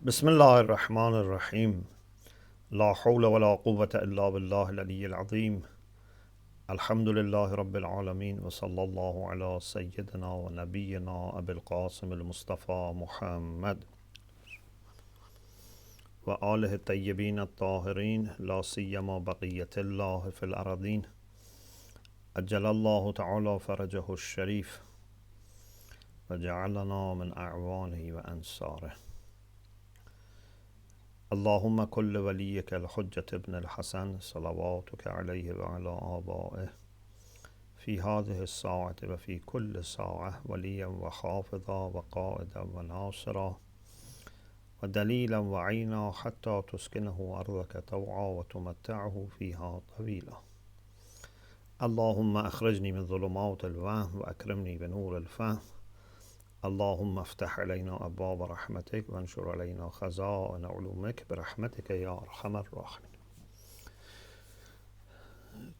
بسم الله الرحمن الرحيم لا حول ولا قوة إلا بالله العلي العظيم الحمد لله رب العالمين وصلى الله على سيدنا ونبينا أبي القاسم المصطفى محمد وآله الطيبين الطاهرين لا سيما بقية الله في الأرضين أجل الله تعالى فرجه الشريف وجعلنا من أعوانه وأنصاره اللهم كل وليك الحجة ابن الحسن صلواتك عليه وعلى آبائه في هذه الساعة وفي كل ساعة وليا وحافظا وقائدا وناصرا ودليلا وعينا حتى تسكنه أرضك طوعا وتمتعه فيها طويلا اللهم أخرجني من ظلمات الوهم وأكرمني بنور الفهم اللهم افتح علينا أبواب رحمتك وانشر علينا خزائن علومك برحمتك يا أرحم الراحمين.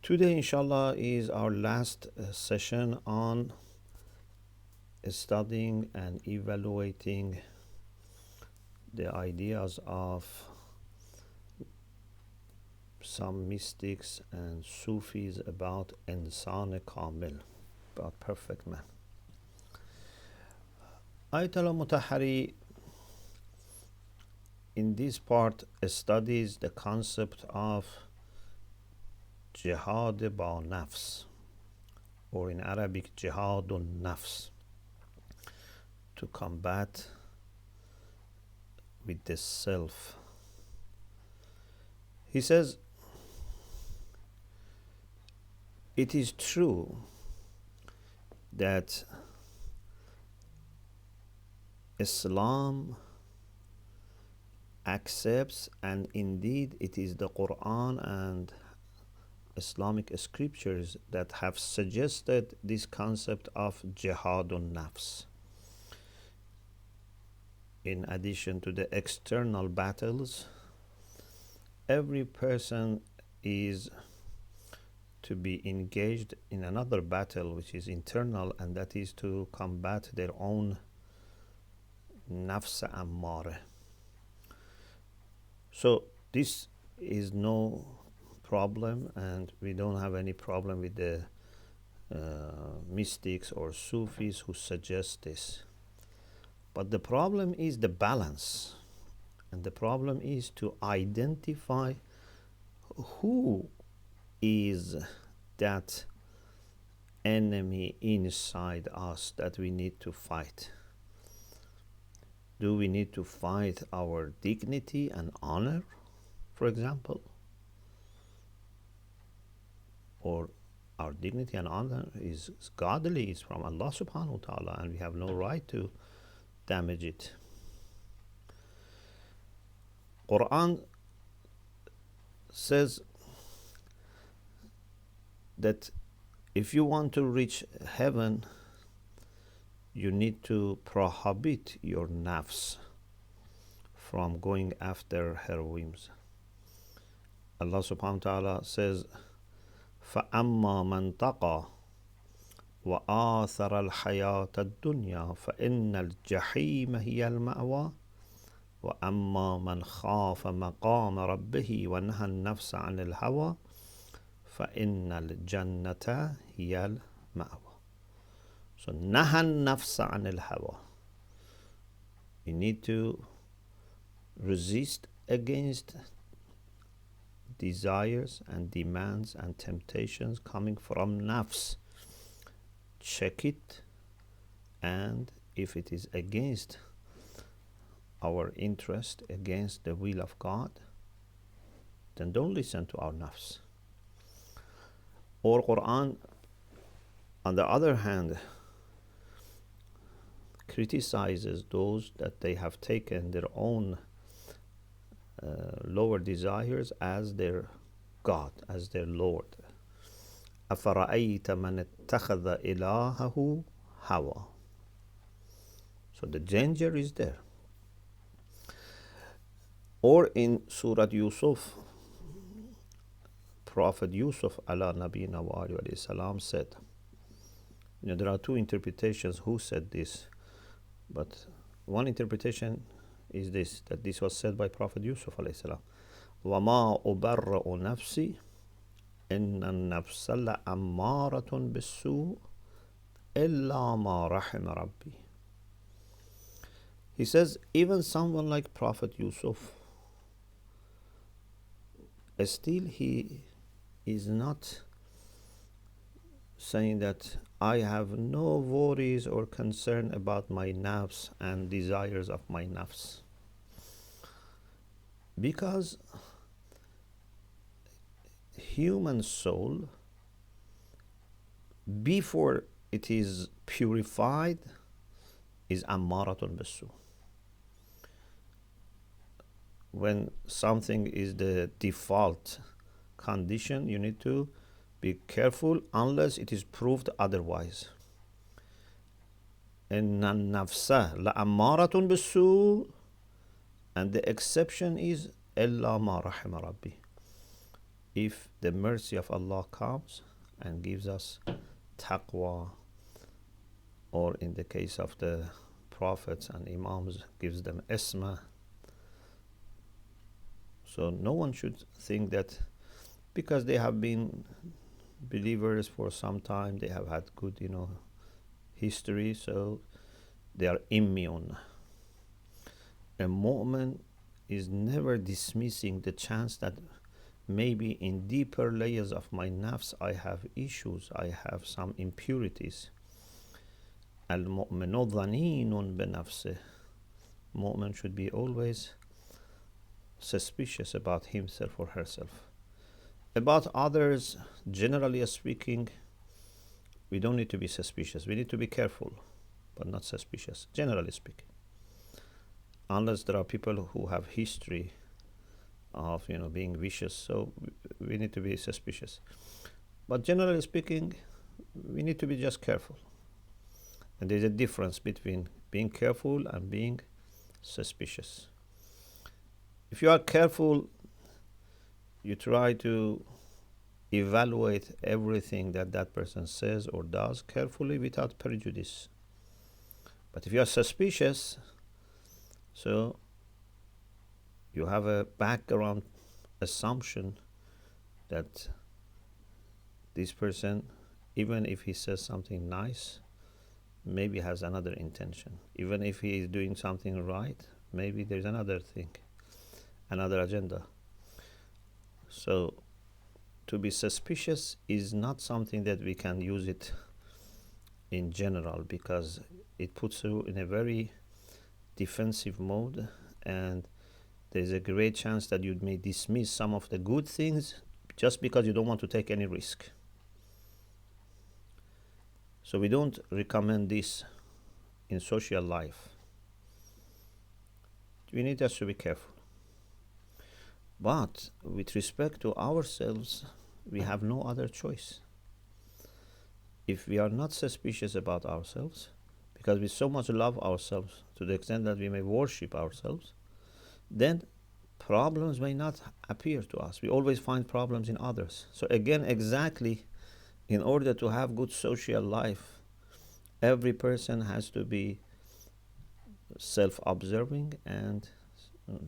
Today, inshallah, is our last session on studying and evaluating the ideas of some mystics and Sufis about insaan-i kaamil, about perfect man. Ayatollah Mutahari in this part studies the concept of jihad ba nafs, or in Arabic jihadun nafs, to combat with the self. He says, it is true that Islam accepts, and indeed it is the Quran and Islamic scriptures that have suggested this concept of jihadun nafs. In addition to the external battles, every person is to be engaged in another battle which is internal, and that is to combat their own Nafs ammare. So this is no problem, and we don't have any problem with the mystics or Sufis who suggest this. But the problem is the balance, and the problem is to identify who is that enemy inside us that we need to fight. Do we need to fight our dignity and honor, for example? Or our dignity and honor is godly, it's from Allah subhanahu wa ta'ala, and we have no right to damage it. Quran says that if you want to reach heaven, you need to prohibit your nafs from going after her whims. Allah subhanahu wa ta'ala says, فَأَمَّا مَنْ تَقَى وَآثَرَ الْحَيَاةَ الدُّنْيَا فَإِنَّ الْجَحِيمَ هِيَ الْمَأْوَى وَأَمَّا مَنْ خَافَ مَقَامَ رَبِّهِ وَنَهَى النَّفْسَ عَنِ الْهَوَى فَإِنَّ الْجَنَّةَ هِيَ الْمَأْوَى. So, nahan nafsa anil hawa. You need to resist against desires and demands and temptations coming from nafs. Check it, and if it is against our interest, against the will of God, then don't listen to our nafs. Or Quran, on the other hand, criticizes those that they have taken their own lower desires as their God, as their Lord. أَفَرَأَيْتَ مَنِ اتَّخَذَ إِلَهَهُ هَوَى. So the danger is there. Or in Surah Yusuf, Prophet Yusuf ala nabina wa alayhi salam said, there are two interpretations who said this, but one interpretation is this, that this was said by Prophet Yusuf alayhi salam. وَمَا أُبَرِّئُ نَفْسِي إِنَّ النَّفْسَ لَأَمَّارَةٌ بِالسُّوءِ إِلَّا مَا رَحِمَ رَبِّي. He says, even someone like Prophet Yusuf, still he is not saying that I have no worries or concern about my nafs and desires of my nafs. Because human soul, before it is purified, is ammaratun bisu. When something is the default condition, you need to be careful unless it is proved otherwise. Inna nafsa la ammaratun bisu, and the exception is illa ma rahima rabbi. If the mercy of Allah comes and gives us taqwa, or in the case of the prophets and imams, gives them isma. So no one should think that because they have been believers for some time, they have had good, history, so they are immune. A mu'min is never dismissing the chance that maybe in deeper layers of my nafs I have issues, I have some impurities. Al-mu'minu dhaninun binafsih. Mu'min should be always suspicious about himself or herself. About others, generally speaking, we don't need to be suspicious. We need to be careful, but not suspicious, generally speaking. Unless there are people who have history of being vicious, so we need to be suspicious. But generally speaking, we need to be just careful. And there's a difference between being careful and being suspicious. If you are careful, you try to evaluate everything that person says or does carefully without prejudice. But if you are suspicious, so you have a background assumption that this person, even if he says something nice, maybe has another intention. Even if he is doing something right, maybe there's another thing, another agenda. So to be suspicious is not something that we can use it in general, because it puts you in a very defensive mode, and there's a great chance that you may dismiss some of the good things just because you don't want to take any risk. So we don't recommend this in social life. We need just to be careful. But with respect to ourselves, we have no other choice. If we are not suspicious about ourselves, because we so much love ourselves to the extent that we may worship ourselves, then problems may not appear to us. We always find problems in others. So again, exactly, in order to have good social life, every person has to be self-observing and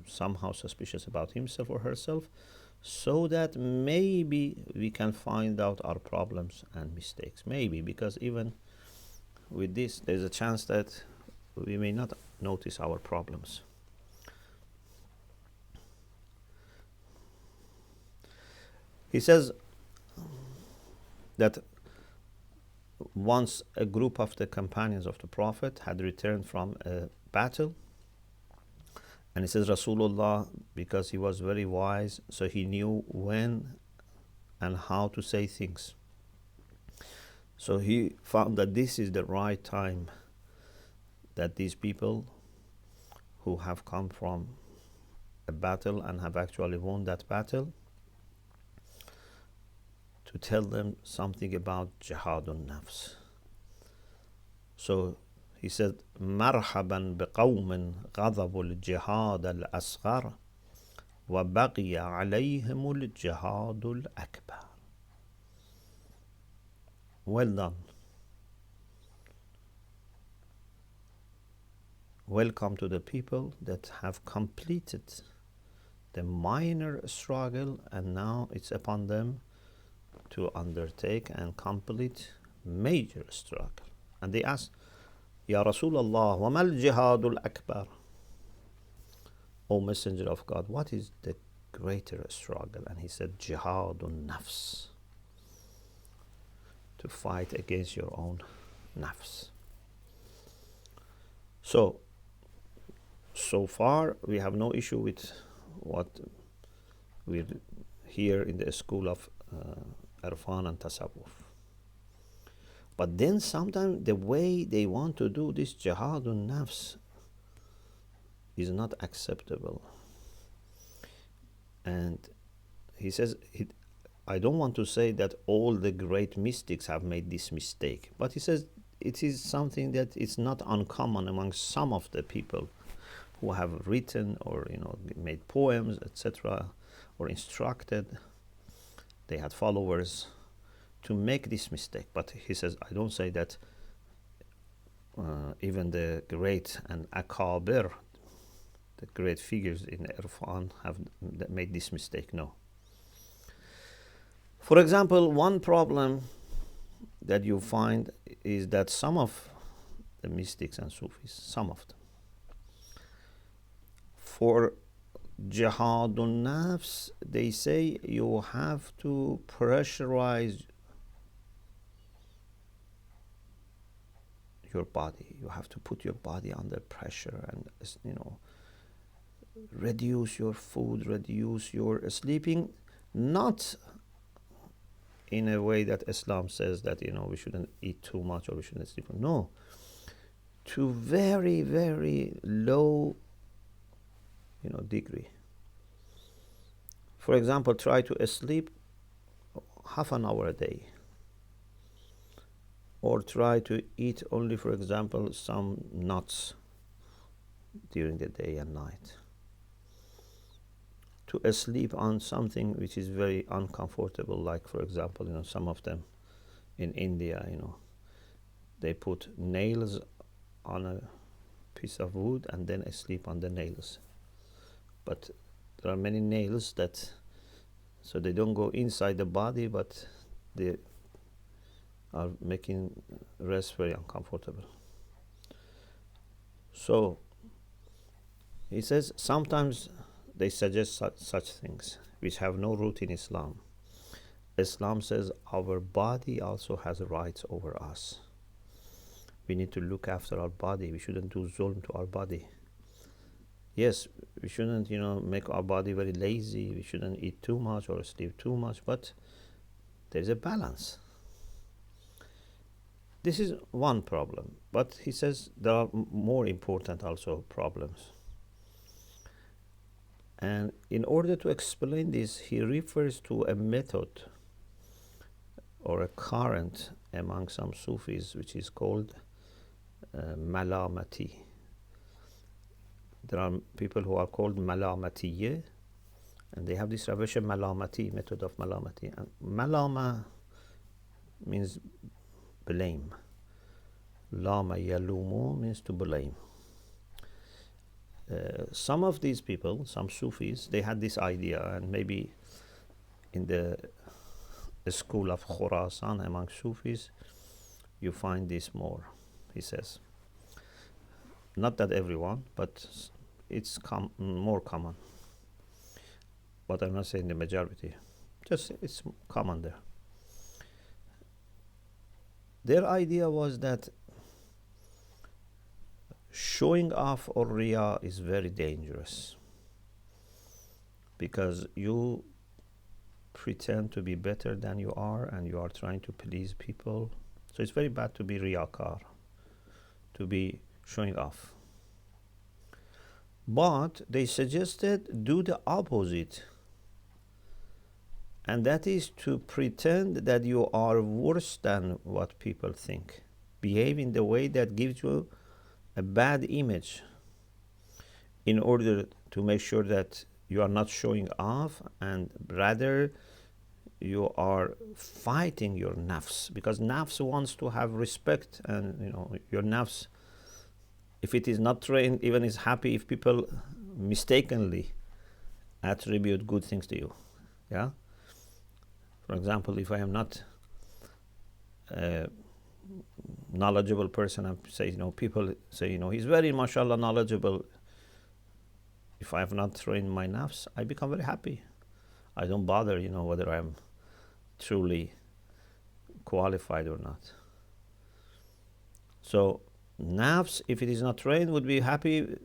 somehow suspicious about himself or herself, so that maybe we can find out our problems and mistakes. Maybe, because even with this, there's a chance that we may not notice our problems. He says that once a group of the companions of the Prophet had returned from a battle, and he says Rasulullah, because he was very wise, so he knew when and how to say things. So he found that this is the right time, that these people who have come from a battle and have actually won that battle, to tell them something about jihadun nafs. So he said, مرحبا بقوم غضبوا الجهاد الأصغر وبقي عليهم الجهاد الأكبر. Well done. welcome to the people that have completed the minor struggle, and now it's upon them to undertake and complete major struggle. And they ask, Ya Rasulullah, wa mal jihadul akbar? O Messenger of God, what is the greater struggle? And he said, Jihadun Nafs, to fight against your own Nafs. So far we have no issue with what we hear in the school of Irfan and Tasawwuf. But then sometimes the way they want to do this Jihadun Nafs is not acceptable. And he says, I don't want to say that all the great mystics have made this mistake, but he says it is something that is not uncommon among some of the people who have written or made poems, etc., or instructed. They had followers to make this mistake. But he says, I don't say that even the great and akabir, the great figures in Irfan, have made this mistake. No. For example, one problem that you find is that some of the mystics and Sufis, some of them, for Jihadun Nafs, they say you have to pressurize your body. You have to put your body under pressure and, reduce your food, reduce your sleeping, not in a way that Islam says that, we shouldn't eat too much or we shouldn't sleep. No. To very, very low, degree. For example, try to sleep half an hour a day. Or try to eat only, for example, some nuts during the day and night. To sleep on something which is very uncomfortable, like, for example, some of them in India, they put nails on a piece of wood and then sleep on the nails. But there are many nails so they don't go inside the body, but they are making rest very uncomfortable. So he says sometimes they suggest such things which have no root in Islam. Islam says our body also has rights over us. We need to look after our body. We shouldn't do zulm to our body. Yes, we shouldn't, make our body very lazy. We shouldn't eat too much or sleep too much, but there's a balance. This is one problem, but he says there are more important also problems. And in order to explain this, he refers to a method or a current among some Sufis, which is called malamati. There are people who are called malamatiye, and they have this Ravish malamati, method of malamati. And malama means blame. Lama yalumu means to blame. Some of these people, some Sufis, they had this idea, and maybe in the school of Khurasan among Sufis, you find this more, he says. Not that everyone, but it's more common. But I'm not saying the majority. Just it's common there. Their idea was that showing off or riya is very dangerous, because you pretend to be better than you are and you are trying to please people. So it's very bad to be riyakar, to be showing off. But they suggested do the opposite, and that is to pretend that you are worse than what people think. Behave in the way that gives you a bad image, in order to make sure that you are not showing off, and rather you are fighting your nafs, because nafs wants to have respect, and your nafs if it is not trained, even is happy if people mistakenly attribute good things to you. Yeah. For example, if I am not a knowledgeable person, I say, people say, he's very, mashallah, knowledgeable. If I have not trained my nafs, I become very happy. I don't bother, whether I'm truly qualified or not. So nafs, if it is not trained, would be happy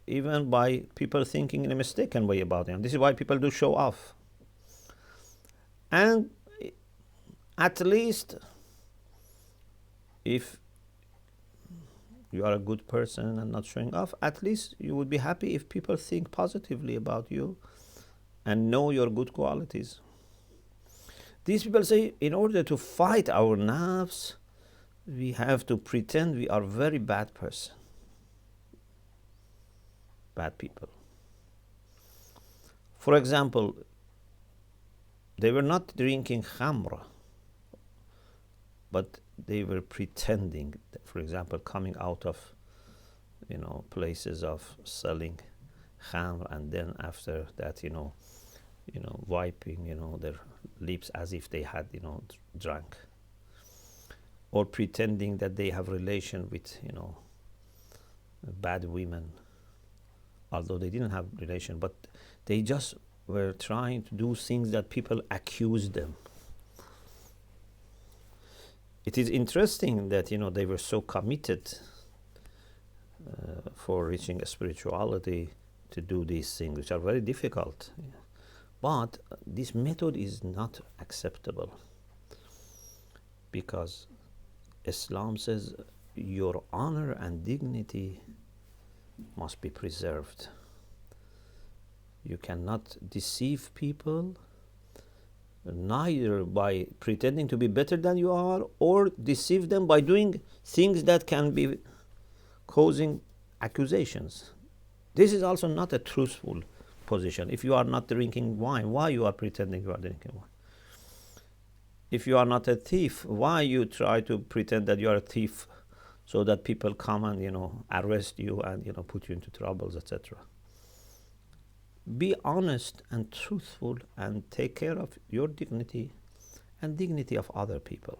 even by people thinking in a mistaken way about him. This is why people do show off. And at least if you are a good person and not showing off, at least you would be happy if people think positively about you and know your good qualities. These people say, in order to fight our nafs, we have to pretend we are very bad person. Bad people. For example, they were not drinking khamra, but they were pretending, for example, coming out of, places of selling khamr, and then after that, wiping, their lips as if they had, drunk, or pretending that they have relation with, bad women, although they didn't have relation, but they just were trying to do things that people accused them. It is interesting that, they were so committed for reaching a spirituality to do these things, which are very difficult. But this method is not acceptable, because Islam says your honor and dignity must be preserved. You cannot deceive people, neither by pretending to be better than you are, or deceive them by doing things that can be causing accusations. This is also not a truthful position. If you are not drinking wine, why you are pretending you are drinking wine? If you are not a thief, why you try to pretend that you are a thief so that people come and arrest you and put you into troubles, etc. Be honest and truthful and take care of your dignity and dignity of other people.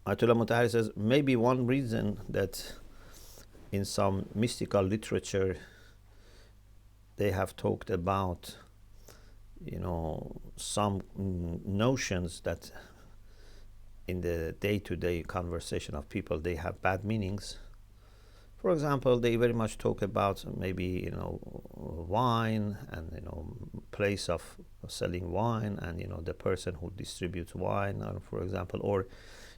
Ayatollah Mutahari says maybe one reason that in some mystical literature they have talked about some notions that in the day-to-day conversation of people they have bad meanings. For example, they very much talk about maybe wine and place of selling wine and the person who distributes wine, or for example, or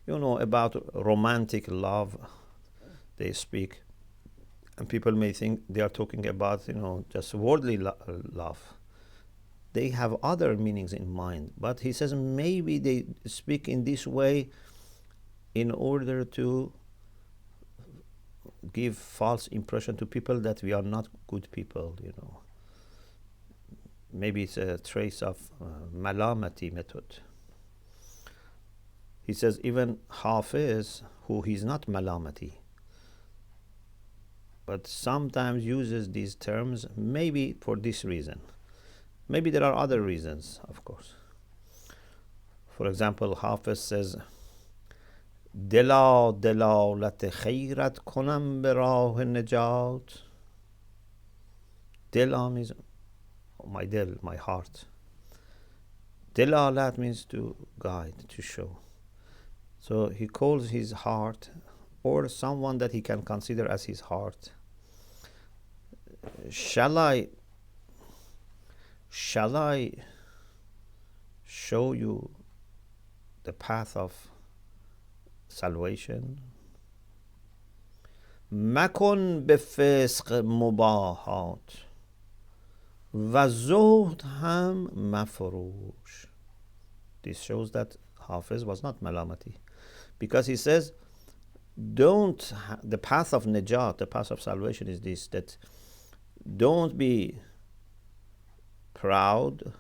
about romantic love they speak, and people may think they are talking about just worldly love. They have other meanings in mind, but he says maybe they speak in this way in order to give false impression to people that we are not good people. Maybe it's a trace of malamati method. He says even Hafiz, who he's not malamati, but sometimes uses these terms maybe for this reason. Maybe there are other reasons, of course. For example, Hafiz says, دلا دلالت خیرت کنم به راه نجات. Dela means my del, my heart. Delalat means to guide, to show. So he calls his heart, or someone that he can consider as his heart. Shall I show you the path of salvation? مکن به فسق مباحات و زهد هم مفروش. This shows that Hafiz was not malamati, because he says the path of najat, the path of salvation is this, that don't be proud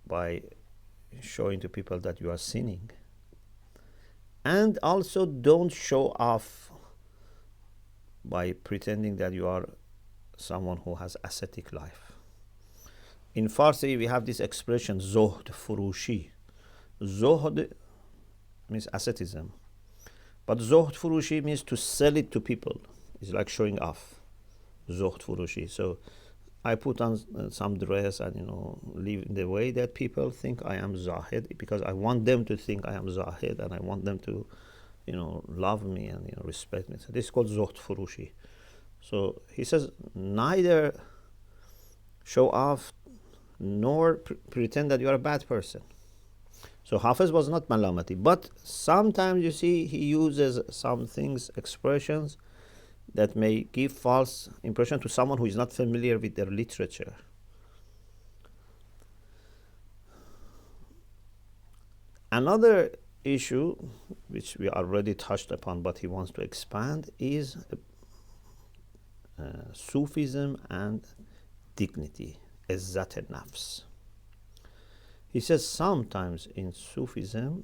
by showing to people that you are sinning. And also don't show off by pretending that you are someone who has ascetic life. In Farsi, we have this expression, Zohd Furushi. Zohd means asceticism. But Zohd Furushi means to sell it to people. It's like showing off. Zohd Furushi. So I put on some dress and, live in the way that people think I am Zahid, because I want them to think I am Zahid, and I want them to, love me and, respect me. So this is called Zohd Furushi. So he says, neither show off nor pretend that you are a bad person. So Hafiz was not malamati, but sometimes you see he uses some things, expressions that may give false impression to someone who is not familiar with their literature. Another issue which we already touched upon but he wants to expand is Sufism and Dignity, Izzat Nafs. He says sometimes in Sufism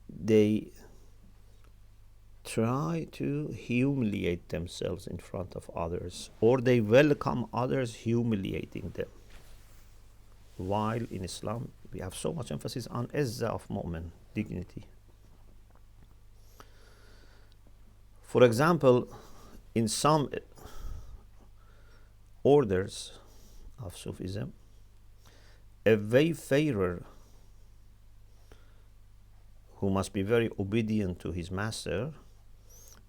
they try to humiliate themselves in front of others, or they welcome others humiliating them. While in Islam we have so much emphasis on izzah of mu'min, dignity. For example, in some orders of Sufism, a wayfarer who must be very obedient to his master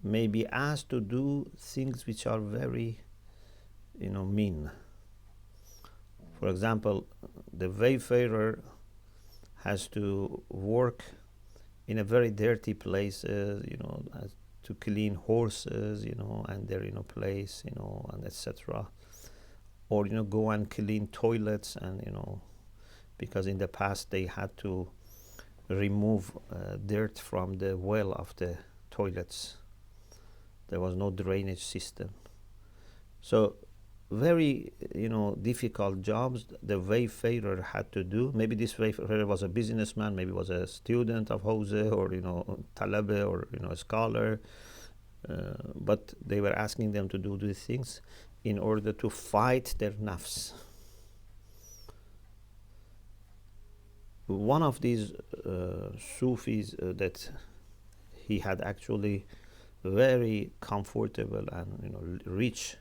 may be asked to do things which are very, mean. For example, the wayfarer has to work in a very dirty places, to clean horses, and their, place, and etc. Or, go and clean toilets, and, because in the past they had to remove dirt from the well of the toilets. There was no drainage system. So very, difficult jobs the wayfarer had to do. Maybe this wayfarer was a businessman, maybe was a student of Hose, or, talabe, or, a scholar. But they were asking them to do these things in order to fight their nafs. One of these Sufis that he had actually very comfortable and rich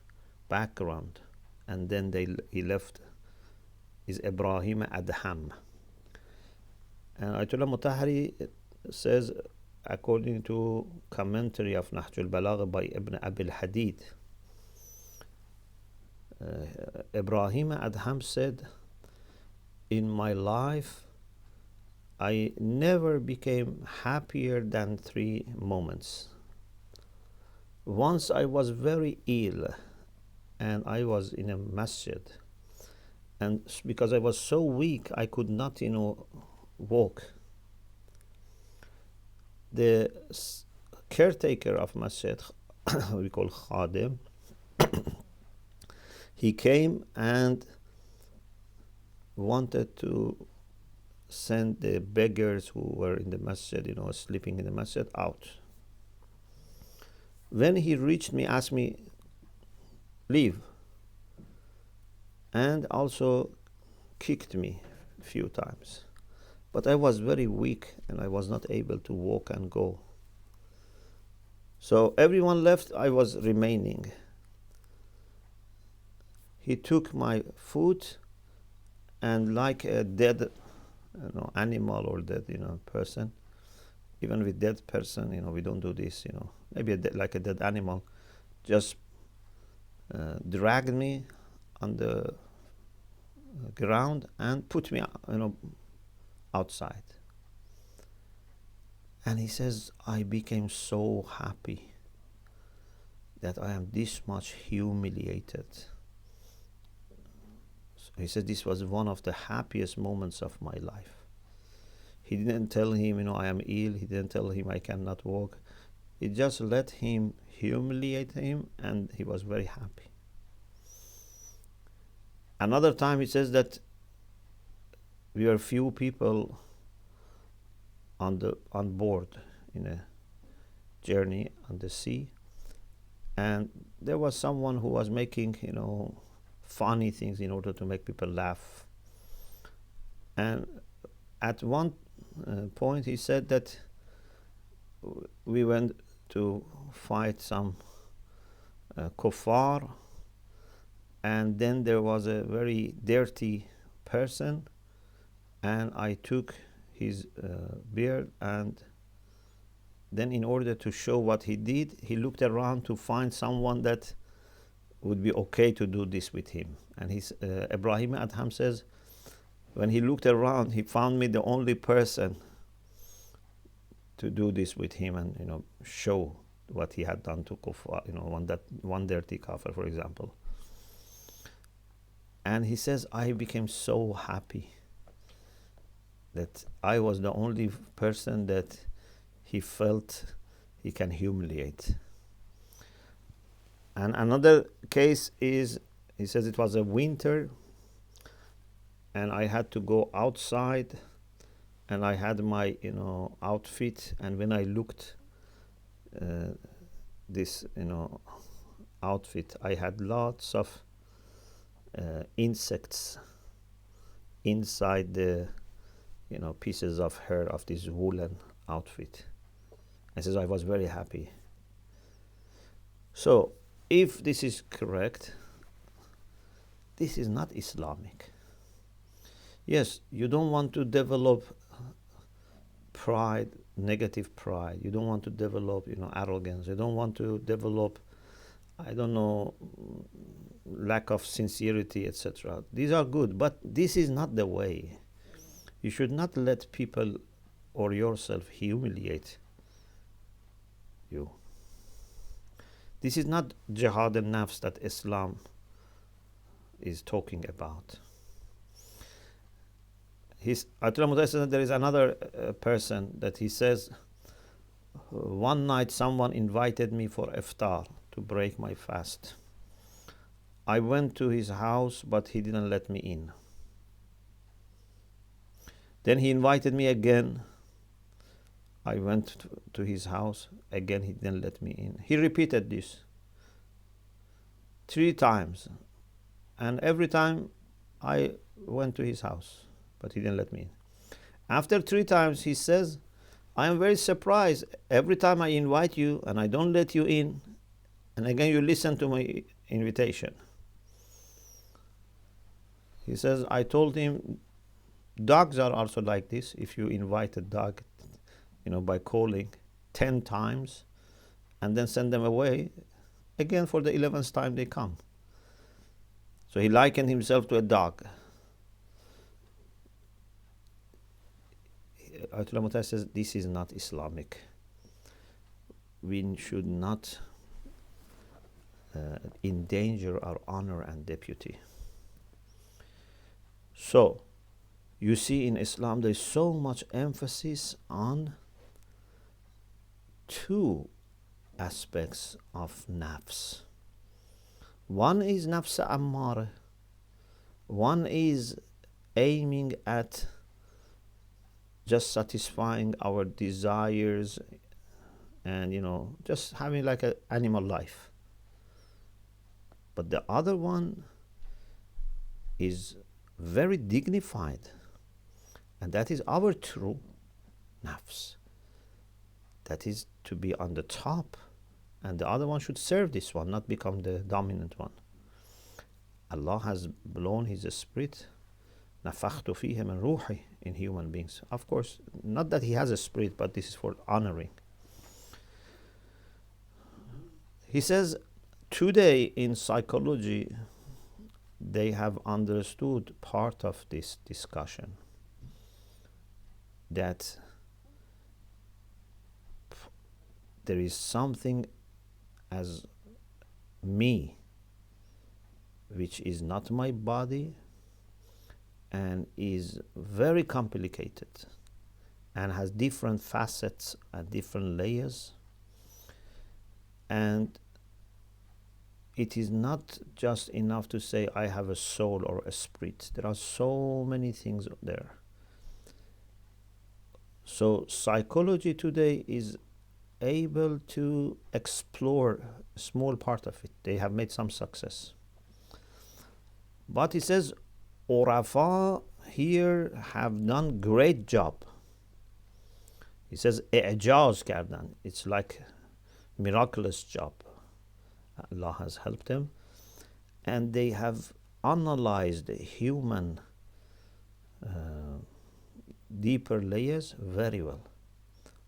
background, and then he left, is Ibrahim Adham. And Ayatollah Mutahari says, according to commentary of Nahj al-Balagha by Ibn Abil Hadid, Ibrahim Adham said, in my life I never became happier than 3 moments. Once I was very ill and I was in a masjid, and because I was so weak I could not, walk. The caretaker of masjid, we call khadim, he came and wanted to send the beggars who were in the masjid, sleeping in the masjid, out. When he reached me, asked me, leave, and also kicked me a few times. But I was very weak and I was not able to walk and go. So everyone left, I was remaining. He took my food, and like a dead animal or dead person, even with dead person, we don't do this, maybe like a dead animal, just dragged me on the ground and put me outside. And he says, I became so happy that I am this much humiliated. So he said this was one of the happiest moments of my life. He didn't tell him, I am ill. He didn't tell him I cannot walk. He just let him humiliate him, and he was very happy. Another time he says that we were few people on board in a journey on the sea, and there was someone who was making funny things in order to make people laugh. And at one point he said that we went to fight some kuffar, and then there was a very dirty person, and I took his beard, and then in order to show what he did, he looked around to find someone that would be okay to do this with him. And Ibrahim Adham says, when he looked around, he found me the only person to do this with him and show what he had done to kuffar, one dirty kafir, for example. And he says, I became so happy that I was the only person that he felt he can humiliate. And another case is, he says it was a winter and I had to go outside, and I had my outfit, and when I looked this outfit, I had lots of insects inside the pieces of hair of this woolen outfit. And says I was very happy. So if this is correct, this is not Islamic. Yes, you don't want to develop pride, negative pride. You don't want to develop arrogance. You don't want to develop, lack of sincerity, etc. These are good, but this is not the way. You should not let people or yourself humiliate you. This is not jihad and nafs that Islam is talking about. Ayatollah Mutahid says there is another person that he says, one night someone invited me for iftar to break my fast. I went to his house, but he didn't let me in. Then he invited me again. I went to his house. Again, he didn't let me in. He repeated this 3 times. And every time I went to his house, but he didn't let me in. After 3 times, he says, I am very surprised. Every time I invite you and I don't let you in, and again you listen to my invitation. He says, I told him, dogs are also like this. If you invite a dog, by calling 10 times and then send them away, again for the 11th time they come. So he likened himself to a dog. Ayatollah Mutahid says this is not Islamic. We should not endanger our honor and deputy. So, you see in Islam there is so much emphasis on 2 aspects of nafs. One is nafs ammara. One is aiming at just satisfying our desires and just having like an animal life. But the other one is very dignified, and that is our true nafs. That is to be on the top, and the other one should serve this one, not become the dominant one. Allah has blown His spirit, nafakhtu fihi min ruhi, in human beings. Of course, not that He has a spirit, but this is for honoring. He says, today in psychology, they have understood part of this discussion, that there is something as me, which is not my body and is very complicated and has different facets and different layers, and it is not just enough to say I have a soul or a spirit. There are so many things there. So psychology today is able to explore a small part of it. They have made some success. But he says, Urafa here have done great job. He says, i'jaz kardan. It's like miraculous job. Allah has helped them. And they have analyzed the human deeper layers very well.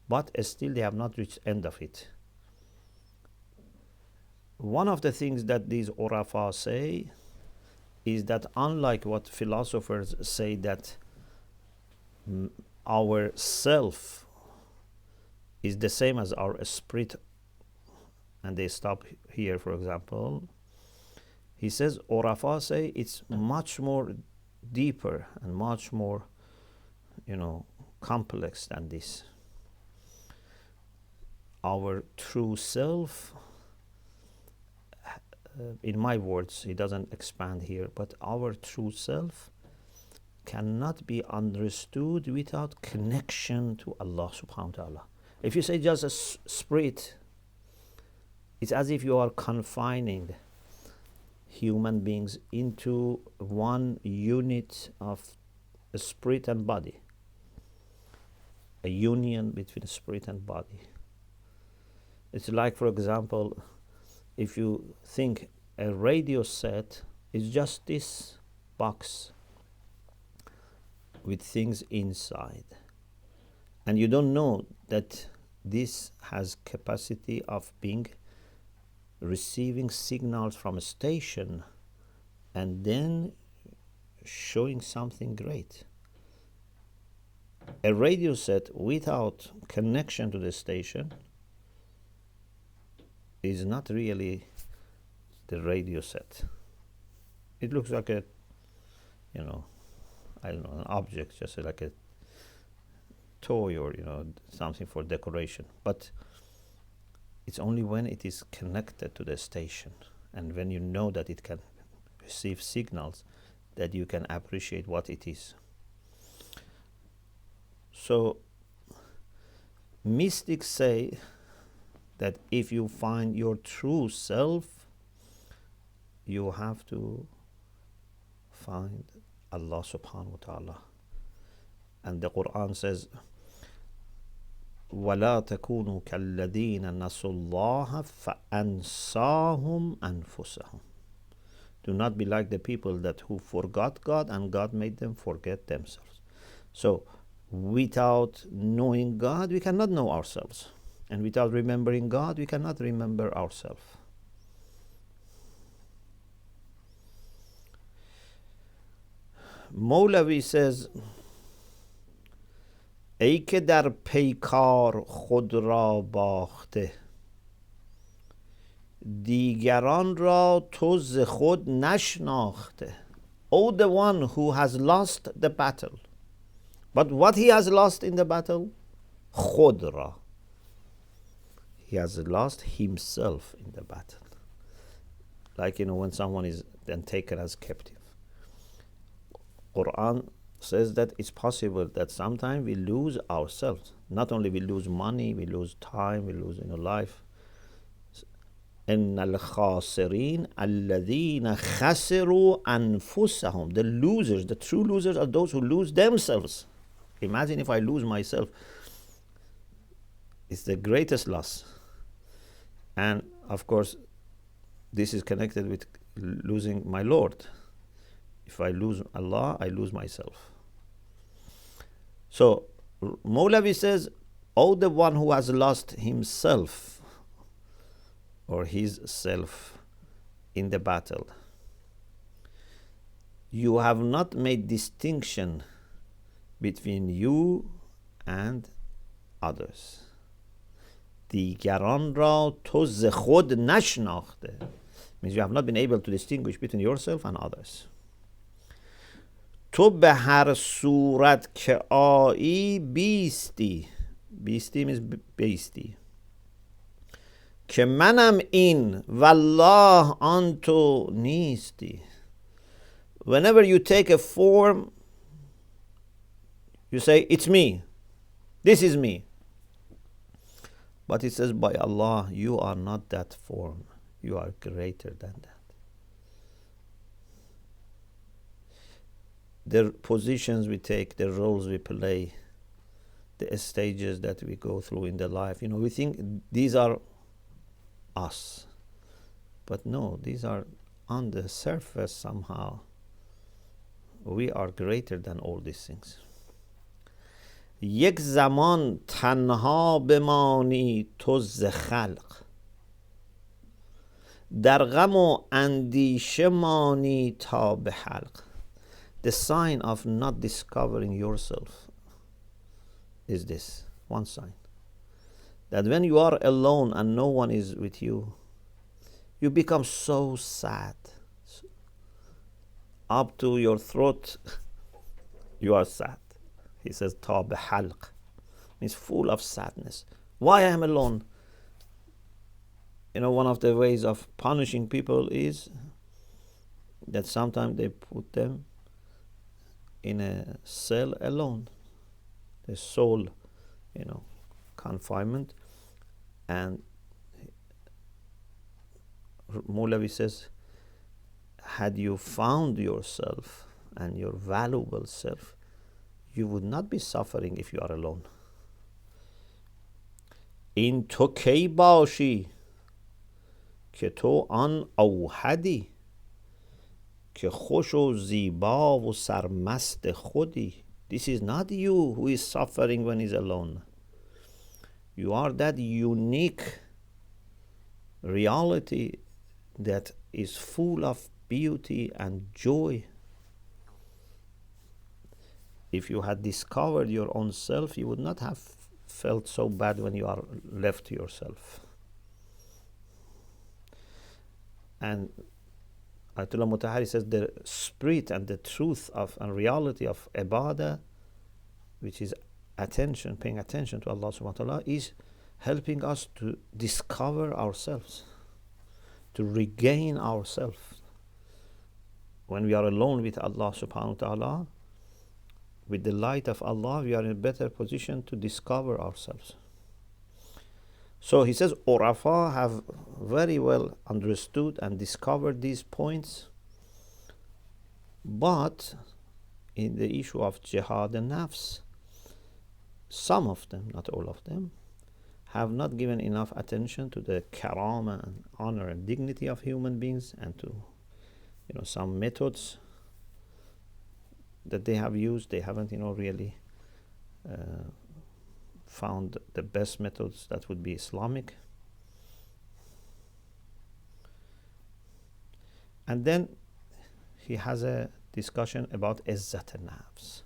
But still they have not reached the end of it. One of the things that these Urafa say is that unlike what philosophers say that our self is the same as our spirit, and they stop here, for example, he says Urafa say it's much more deeper and much more, complex than this. Our true self, in my words, he doesn't expand here, but our true self cannot be understood without connection to Allah subhanahu wa ta'ala. If you say just a spirit, it's as if you are confining human beings into one unit of spirit and body, a union between spirit and body. It's like, for example, if you think a radio set is just this box with things inside, and you don't know that this has capacity of being receiving signals from a station and then showing something great. A radio set without connection to the station is not really the radio set. It looks like a, an object, just like a toy or, something for decoration. But it's only when it is connected to the station and when you know that it can receive signals that you can appreciate what it is. So mystics say that if you find your true self, you have to find Allah subhanahu wa ta'ala. And the Quran says, وَلَا تَكُونُوا كَالَّذِينَ نَسُوا اللَّهَ فَأَنْسَاهُمْ أَنفُسَهُمْ. Do not be like the people who forgot God and God made them forget themselves. So without knowing God, we cannot know ourselves. And without remembering God, we cannot remember ourselves. Mawlavi says, ای که در پیکار خود را باخته، دیگران را تو ز خود نشناخته. O the one who has lost the battle. But what he has lost in the battle? خود را. He has lost himself in the battle. Like, when someone is then taken as captive. Quran says that it's possible that sometimes we lose ourselves. Not only we lose money, we lose time, we lose life. إن الخاسرين الذين خسروا أنفسهم. The losers, the true losers are those who lose themselves. Imagine if I lose myself. It's the greatest loss. And of course, this is connected with losing my Lord. If I lose Allah, I lose myself. So Mawlavi says, oh, the one who has lost himself or his self in the battle, you have not made distinction between you and others. دیگران را تو ز خود نشناخته. Means you have not been able to distinguish between yourself and others. تو به هر صورت که آیی بیستی. بیستی means بیستی. که منم این والله آن تو نیستی. Whenever you take a form, you say, it's me. This is me. But it says, by Allah, you are not that form. You are greater than that. The positions we take, the roles we play, the stages that we go through in the life, we think these are us. But no, these are on the surface somehow. We are greater than all these things. یک زمان تنها بمانی تو ز خلق، در غم و اندیشه مانی تا به حلق. The sign of not discovering yourself is this one sign, that when you are alone and no one is with you, you become so sad. Up to your throat, you are sad. He says, ta bihalq, means full of sadness. Why I am alone? One of the ways of punishing people is that sometimes they put them in a cell alone, the soul, confinement. And Mulavi says, had you found yourself and your valuable self, you would not be suffering if you are alone. این تو کی باشی که تو آن اوحدی، که خوش و زیبا و سرمست خودی. This is not you who is suffering when he's alone. You are that unique reality that is full of beauty and joy. If you had discovered your own self, you would not have felt so bad when you are left to yourself. And Ayatollah Mutahari says the spirit and the truth of and reality of ibadah, which is attention, paying attention to Allah subhanahu wa ta'ala, is helping us to discover ourselves, to regain ourselves. When we are alone with Allah subhanahu wa ta'ala, with the light of Allah, we are in a better position to discover ourselves. So he says, Urafa have very well understood and discovered these points, but in the issue of jihad and nafs, some of them, not all of them, have not given enough attention to the karama and honor and dignity of human beings, and to some methods that they have used. They haven't really found the best methods that would be Islamic. And then he has a discussion about izzat al-nafs,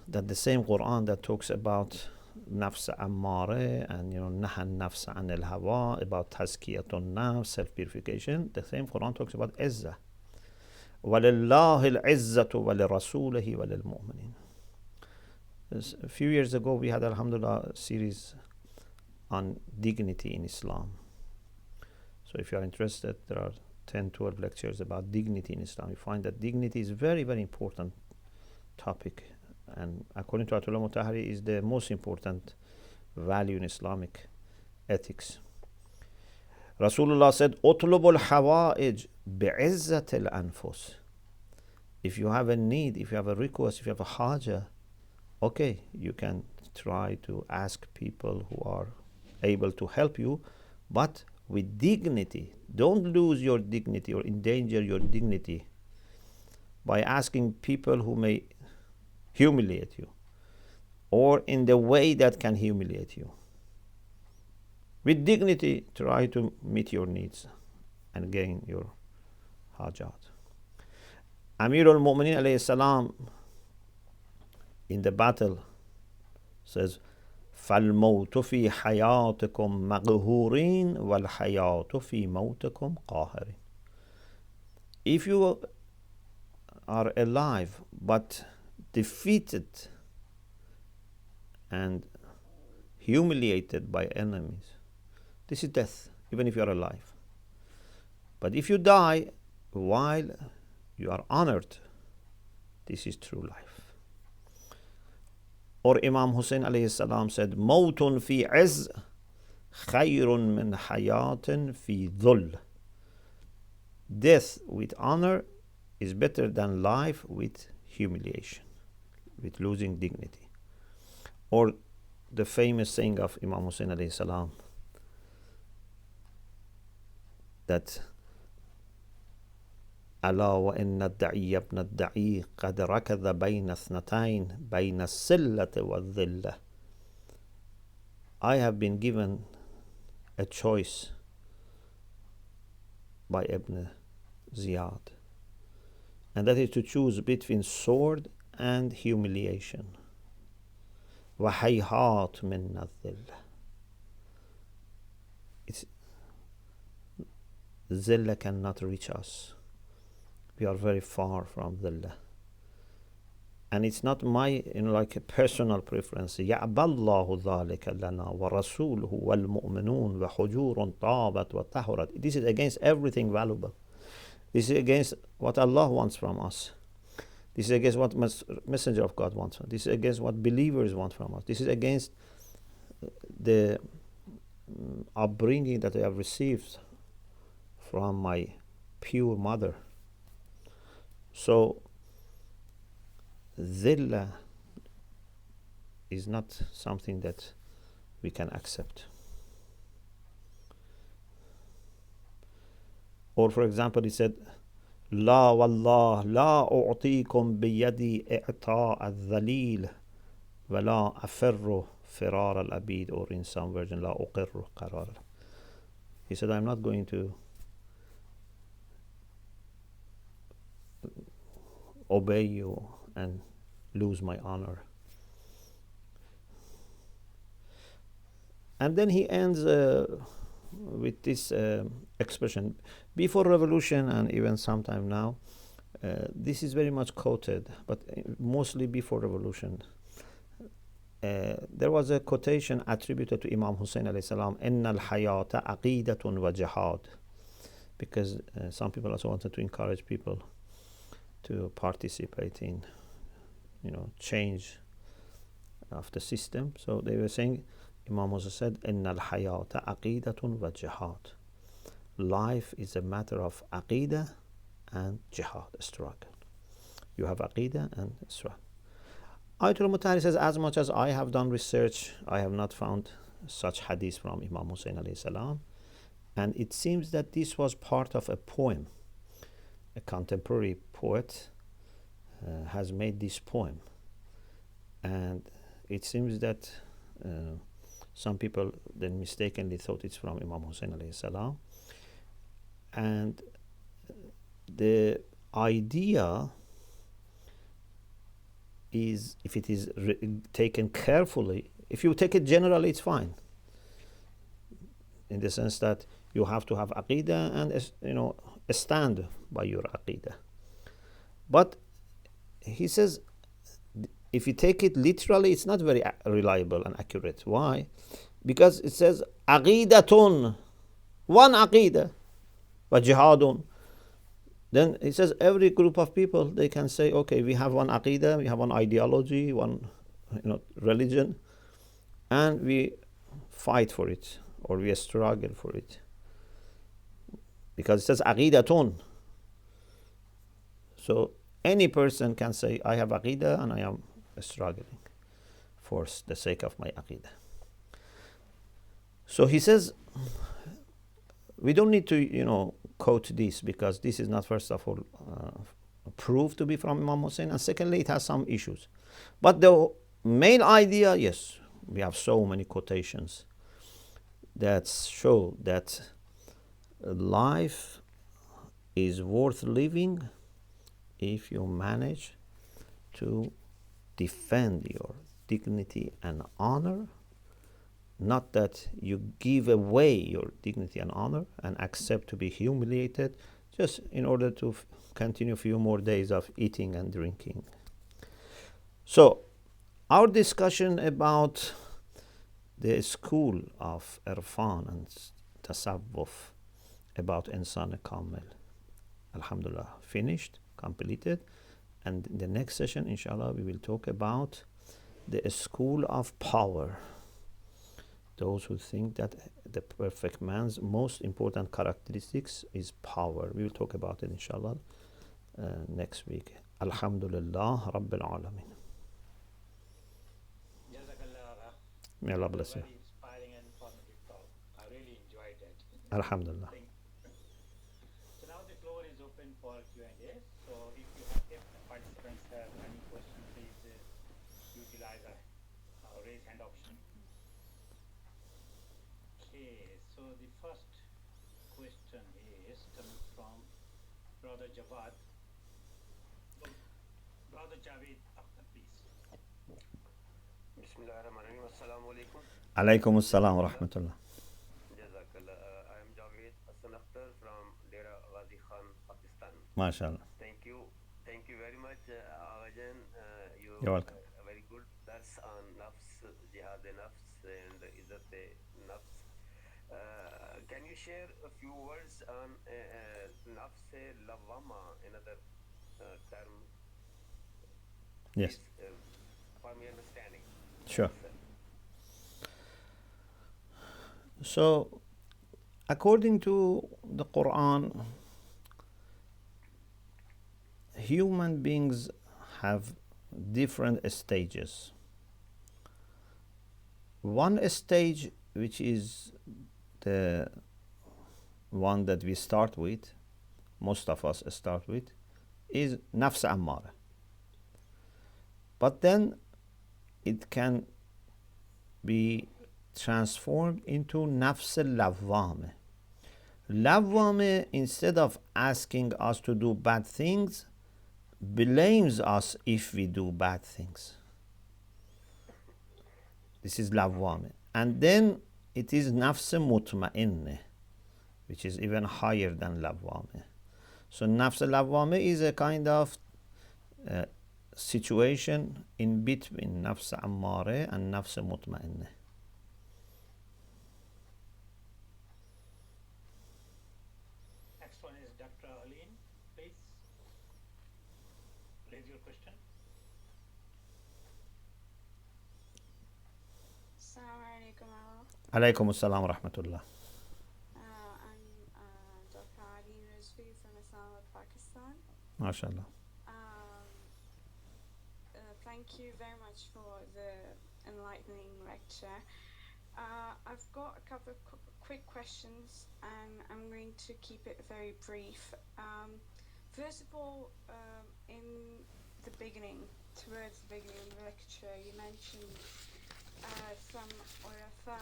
that the same Quran that talks about nafs ammare and nahan nafs an al-hawa, about tazkiyatun nafs, self-purification, the same Quran talks about izzah. وَلِلَّهِ الْعِزَّةُ وَلِرَسُولِهِ وَلِلْمُؤْمِنِينَ. A few years ago we had, alhamdulillah, a series on dignity in Islam. So if you are interested, there are 10-12 lectures about dignity in Islam. You find that dignity is a very, very important topic, and according to Ayatollah Mutahari is the most important value in Islamic ethics. Rasulullah said, "Utlubul hawa'ij bi'izzatil anfus." If you have a need, if you have a request, if you have a haja, okay, you can try to ask people who are able to help you, but with dignity. Don't lose your dignity or endanger your dignity by asking people who may humiliate you, or in the way that can humiliate you. With dignity, try to meet your needs and gain your hajat. Amir al-Mu'minin alayhi salam in the battle says, فَالْمَوْتُ فِي حَيَاتِكُمْ مَقْهُورِينَ وَالْحَيَاةُ فِي مَوْتِكُمْ قَاهِرِينَ. If you are alive but defeated and humiliated by enemies, this is death, even if you are alive. But if you die while you are honored, this is true life. Or Imam Hussein alayhi salam said, Mawtun fi izz khayrun min hayatin fi dhul. Death with honor is better than life with humiliation, with losing dignity. Or the famous saying of Imam Hussein alayhi salam, that ألا وإن الدعي ابن الدعي قد ركض بين اثنتين بين السلة والذلة. I have been given a choice by Ibn Ziyad, and that is to choose between sword and humiliation. وَحَيْهَاتْ مِنَّ الذِّلَّةِ. Zillah cannot reach us. We are very far from Zillah. And it's not my, like a personal preference. يَعْبَ اللَّهُ ذَلِكَ لَنَا وَرَسُولُهُ وَالْمُؤْمِنُونَ وَحُجُورٌ طَابَتْ وَطَهُرَتْ. This is against everything valuable. This is against what Allah wants from us. This is against what Messenger of God wants from us. This is against what believers want from us. This is against the upbringing that I have received from my pure mother. So, Zillah is not something that we can accept. Or, for example, he said, لا والله لا أعطيكم بيدي إعطاء الذليل ولا أفر فرار الأبيد. Or in some version, لا أقر قرار. He said, I'm not going to obey you and lose my honor. And then he ends with this expression. Before revolution and even sometime now, this is very much quoted, but mostly before revolution. There was a quotation attributed to Imam Hussein alayhi salam, إِنَّ الْحَيَاةَ عَقِيدَةٌ وَجِهَادٌ, because some people also wanted to encourage people to participate in, change of the system. So they were saying, Imam Hussein said, إِنَّ الْحَيَاةَ عَقِيدَةٌ وَجِهَادٌ. Life is a matter of aqidah and jihad, struggle. You have aqidah and struggle. Ayatul Mutahari says, as much as I have done research, I have not found such hadith from Imam Hussein alayhi salam. And it seems that this was part of a poem. A contemporary poet has made this poem. And it seems that some people then mistakenly thought it's from Imam Hussein alayhi salam. And the idea is, if it is taken carefully, if you take it generally, it's fine. In the sense that you have to have aqidah and, stand by your aqidah. But he says, if you take it literally, it's not very reliable and accurate. Why? Because it says, aqidatun, one aqidah, wa jihadun. Then it says every group of people, they can say, okay, we have one aqidah, we have one ideology, one religion, and we fight for it, or we struggle for it. Because it says aqidatun. So any person can say, I have aqidah and I am struggling for the sake of my aqidah. So he says, we don't need to, quote this, because this is not, first of all, proved to be from Imam Hussein, and secondly, it has some issues. But the main idea, yes, we have so many quotations that show that life is worth living if you manage to defend your dignity and honor. Not that you give away your dignity and honor and accept to be humiliated just in order to continue a few more days of eating and drinking. So, our discussion about the school of Irfan and Tasawwuf, about insaan-i kaamil, alhamdulillah, finished, completed. And in the next session, inshallah, we will talk about the school of power. Those who think that the perfect man's most important characteristics is power. We will talk about it inshallah next week. Alhamdulillah Rabbil Alameen. May Allah bless you. Very inspiring and informative talk. I really enjoyed it. Alhamdulillah. So now the floor is open for Q&A. So if the participants have any questions, please utilize our raise hand option. Okay, so the first question is coming from Brother Javad. Brother Javed Akhtar, please. Bismillahirrahmanirrahim. Assalamu alaikum. Alaykum assalam wa rahmatullah. Jazakallah. I am Javed Hassan Akhtar from Dera Ghazi Khan, Pakistan. MashaAllah. Thank you very much, Agajan. You're welcome. A very good dars on Nafs, Jihad Nafs and Izzat Nafs. Can you share a few words on Nafs Lawama, another term? Yes. For my understanding. Sure. So, according to the Quran, human beings have different stages. One stage, which is the one that we start with, most of us start with, is Nafs Ammara. But then it can be transformed into Nafs Lawwame. Lawwame, instead of asking us to do bad things, blames us if we do bad things. This is Lawwame. And then it is Nafs Mutma'inne, which is even higher than Lawwame. So Nafs Lawwame is a kind of situation in between Nafs Ammare and Nafs Mutma'inne. Next one is Dr. Aline, please. Raise your question. Assalamualaikum. Alaykum assalam wa rahmatullah. I'm Dr. Aline Rizvi from Islamabad, Pakistan. MashaAllah. Thank you very much for the enlightening lecture. I've got a couple of quick questions and I'm going to keep it very brief. First of all, in the beginning, towards the beginning of the lecture, you mentioned some ulafa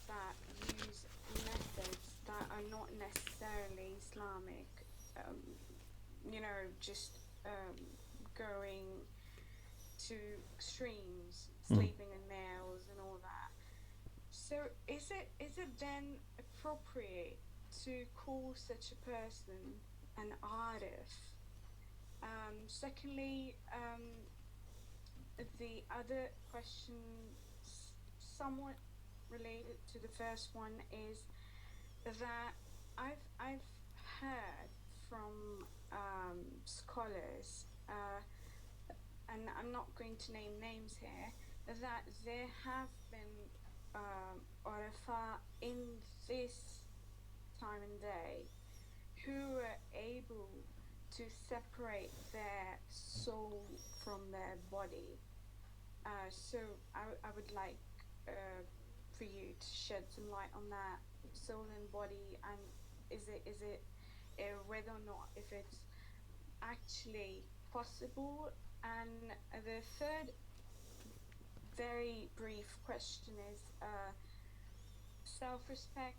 that use methods that are not necessarily Islamic, just going to extremes, sleeping in nails and all that. So is it then appropriate to call such a person an arif? Secondly, the other question, somewhat related to the first one, is that I've heard from scholars, and I'm not going to name names here, that there have been urafa in this time and day who were able to separate their soul from their body. So I would like for you to shed some light on that, soul and body, and is it whether or not if it's actually possible. And the third very brief question is self-respect.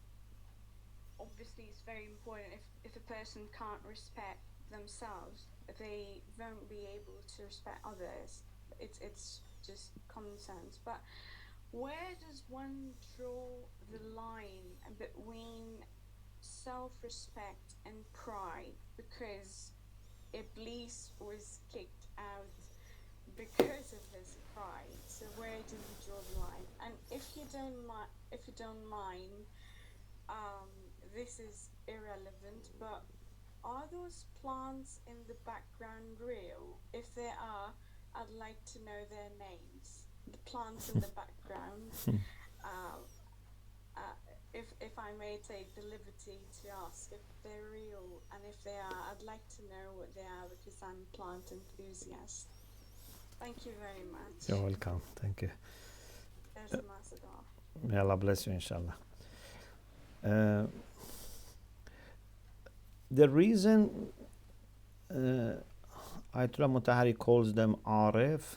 Obviously it's very important. If a person can't respect themselves, they won't be able to respect others. It's just common sense. But where does one draw the line between self-respect and pride? Because Iblis was kicked out because of his pride. So where do we draw the line? And if you don't mind, this is irrelevant, but are those plants in the background real? If they are, I'd like to know their names. the plants in the background. Uh, if I may take the liberty to ask if they're real, and if they are, I'd like to know what they are because I'm a plant enthusiast. Thank you very much. You're welcome. Thank you. There's a Masadar. May Allah bless you, inshallah. The reason Ayatollah Mutahari calls them Arif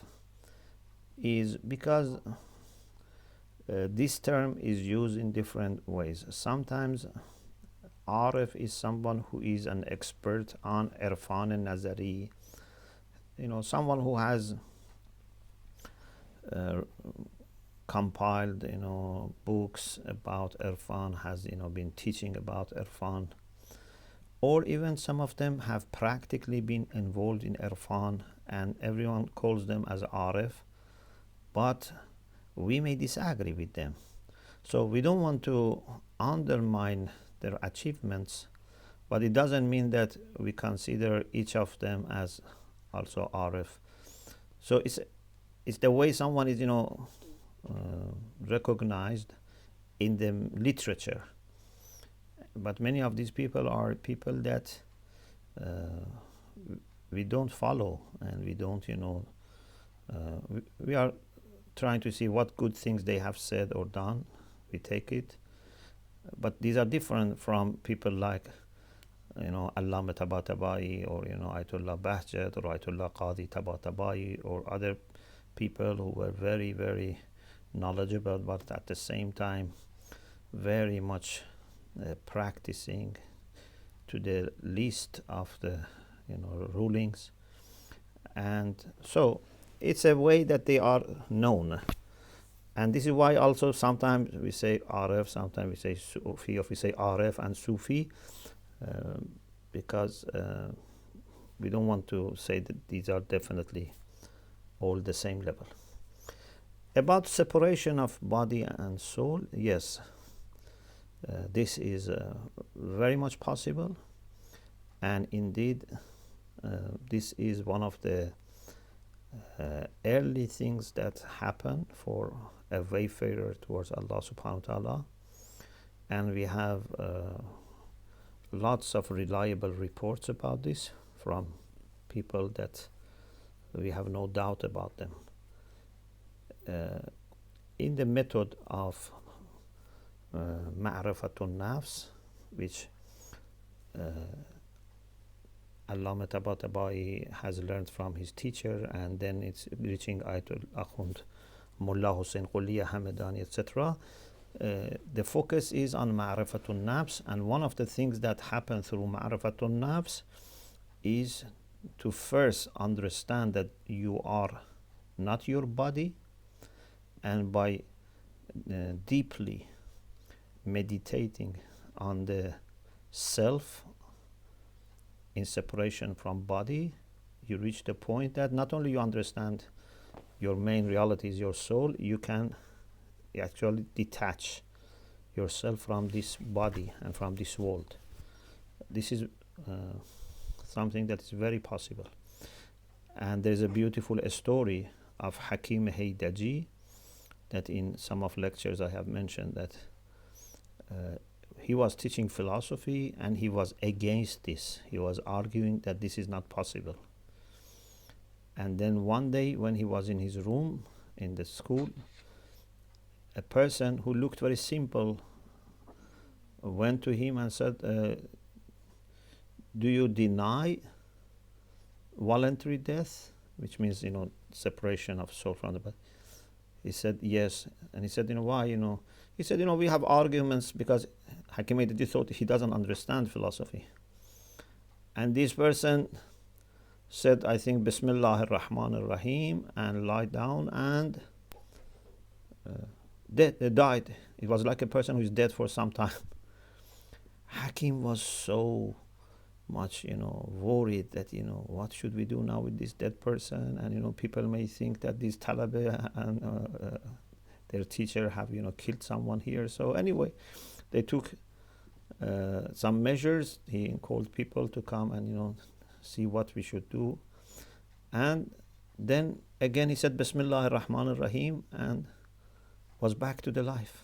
is because this term is used in different ways. Sometimes Arif is someone who is an expert on Irfan and Nazari, someone who has compiled books about Irfan, has been teaching about Irfan, or even some of them have practically been involved in Irfan, and everyone calls them as Arif, but we may disagree with them. So we don't want to undermine their achievements, but it doesn't mean that we consider each of them as also Arif. So it's the way someone is recognized in the literature. But many of these people are people that we don't follow, and we don't we are trying to see what good things they have said or done. We take it, but these are different from people like Allama Tabatabai, or Ayatollah Bahjat, or Ayatollah Qadi Tabatabai, or other people who were very, very knowledgeable, but at the same time very much practicing to the least of the rulings. And so it's a way that they are known, and this is why also sometimes we say Arif, sometimes we say Sufi, or we say Arif and Sufi, because we don't want to say that these are definitely all the same level. About separation of body and soul, yes, this is very much possible, and indeed this is one of the early things that happen for a wayfarer towards Allah subhanahu wa ta'ala, and we have lots of reliable reports about this from people that we have no doubt about them. In the method of Ma'rifatun Nafs, which Allama Tabatabai has learned from his teacher, and then it's reaching Ayatul Akhund Mullah Hussein Quliya Hamadani, etc. The focus is on Ma'rifatun Nafs, and one of the things that happen through Ma'rifatun Nafs is to first understand that you are not your body, and by deeply meditating on the self in separation from body, you reach the point that not only you understand your main reality is your soul, you can actually detach yourself from this body and from this world. This is something that is very possible. And there's a beautiful story of Hakim Haydaji that in some of lectures I have mentioned, that he was teaching philosophy and he was against this. He was arguing that this is not possible. And then one day when he was in his room in the school, a person who looked very simple went to him and said, do you deny voluntary death, which means separation of soul from the body? He said yes. And he said, why? He said, we have arguments because Hakim Haydaji thought he doesn't understand philosophy. And this person said, I think, Bismillah ar-Rahman ar-Rahim, and lie down, and died. It was like a person who is dead for some time. Hakim was so much, worried that, what should we do now with this dead person? And, people may think that these talabah and their teacher have, killed someone here. So anyway, they took some measures. He called people to come and, see what we should do. And then again he said Bismillah ar-Rahman ar-Rahim and was back to the life.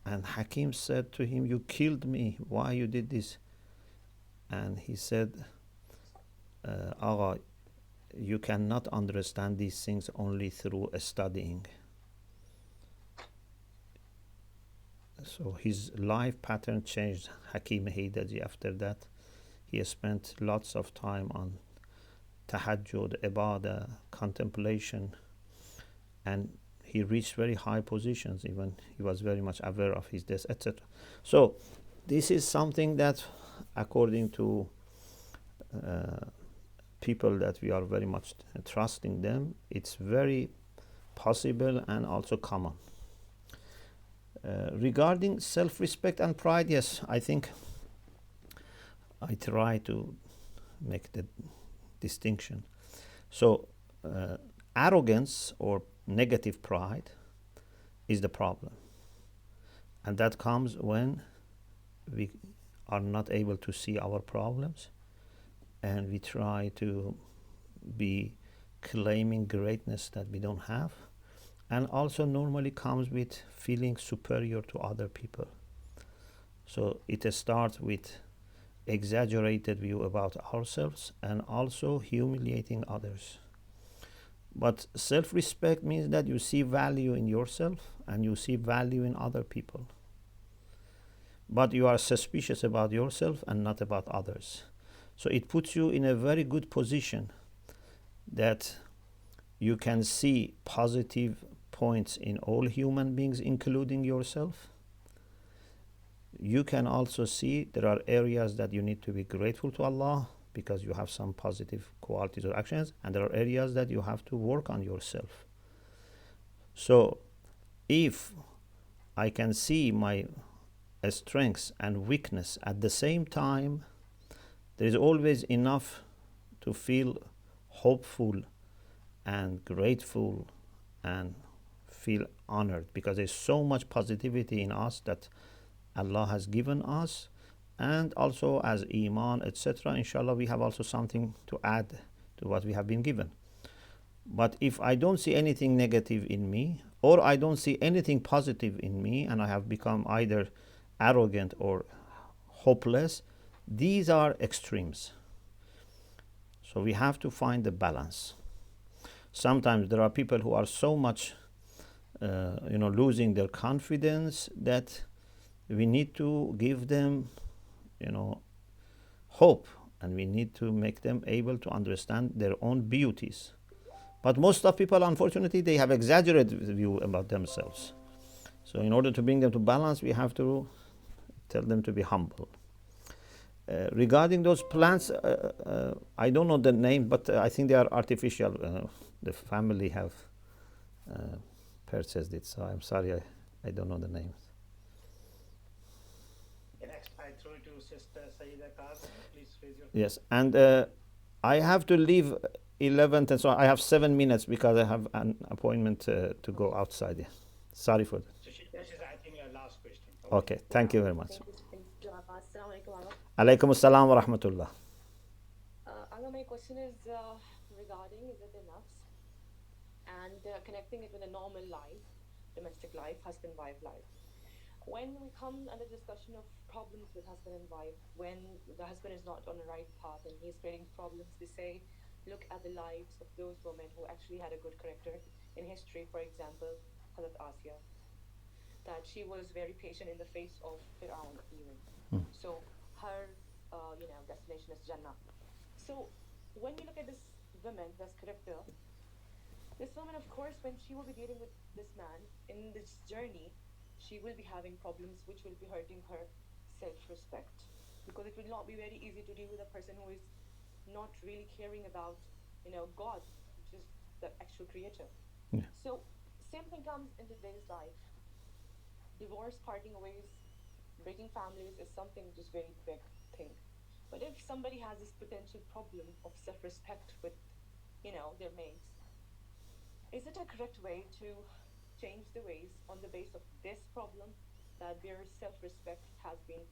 And Hakim said to him, you killed me, why you did this? And he said, Agha, you cannot understand these things only through studying. So his life pattern changed, Hakim Haydaji. After that, he spent lots of time on tahajjud, ibadah, contemplation, and he reached very high positions. Even he was very much aware of his death, etc. So this is something that, according to people that we are very much trusting them, it's very possible and also common. Regarding self-respect and pride, yes, I think I try to make the distinction. So arrogance or negative pride is the problem, and that comes when we are not able to see our problems and we try to be claiming greatness that we don't have, and also normally comes with feeling superior to other people. So it starts with exaggerated view about ourselves and also humiliating others. But self-respect means that you see value in yourself and you see value in other people. But you are suspicious about yourself and not about others. So it puts you in a very good position that you can see positive points in all human beings, including yourself. You can also see there are areas that you need to be grateful to Allah because you have some positive qualities or actions, and there are areas that you have to work on yourself. So if I can see my strengths and weakness at the same time, there is always enough to feel hopeful and grateful and feel honored, because there's so much positivity in us that Allah has given us, and also as Iman, etc. Inshallah, we have also something to add to what we have been given. But if I don't see anything negative in me, or I don't see anything positive in me, and I have become either arrogant or hopeless, these are extremes. So we have to find the balance. Sometimes there are people who are so much losing their confidence that we need to give them hope, and we need to make them able to understand their own beauties. But most of people, unfortunately, they have exaggerated view about themselves. So in order to bring them to balance, we have to tell them to be humble. Regarding those plants, I don't know the name, but I think they are artificial. The family have purchased it, so I'm sorry, I don't know the names. Next, I throw it to Sister Sayyida Kazim. Please raise your hand. Yes, and I have to leave 11th, and so I have 7 minutes because I have an appointment to go outside. Yeah. Sorry for that. So this is, I think, your last question. Okay, thank you very much. Assalamualaikum. Alaikum assalam wa rahmatullah. My question is regarding is it the Nafs and connecting it with a normal life, domestic life, husband-wife life. When we come under discussion of problems with husband and wife, when the husband is not on the right path and he's creating problems, we say, look at the lives of those women who actually had a good character in history. For example, Hazrat Asya, that she was very patient in the face of Fir'aun even. So her destination is Jannah. So when we look at this woman, this character, this woman, of course, when she will be dealing with this man in this journey, she will be having problems which will be hurting her self-respect, because it will not be very easy to deal with a person who is not really caring about God, which is the actual creator. Yeah. So same thing comes in today's life. Divorce, parting ways, breaking families is something which is very big thing. But if somebody has this potential problem of self-respect with their mates, is it a correct way to change the ways on the base of this problem, that their self-respect has been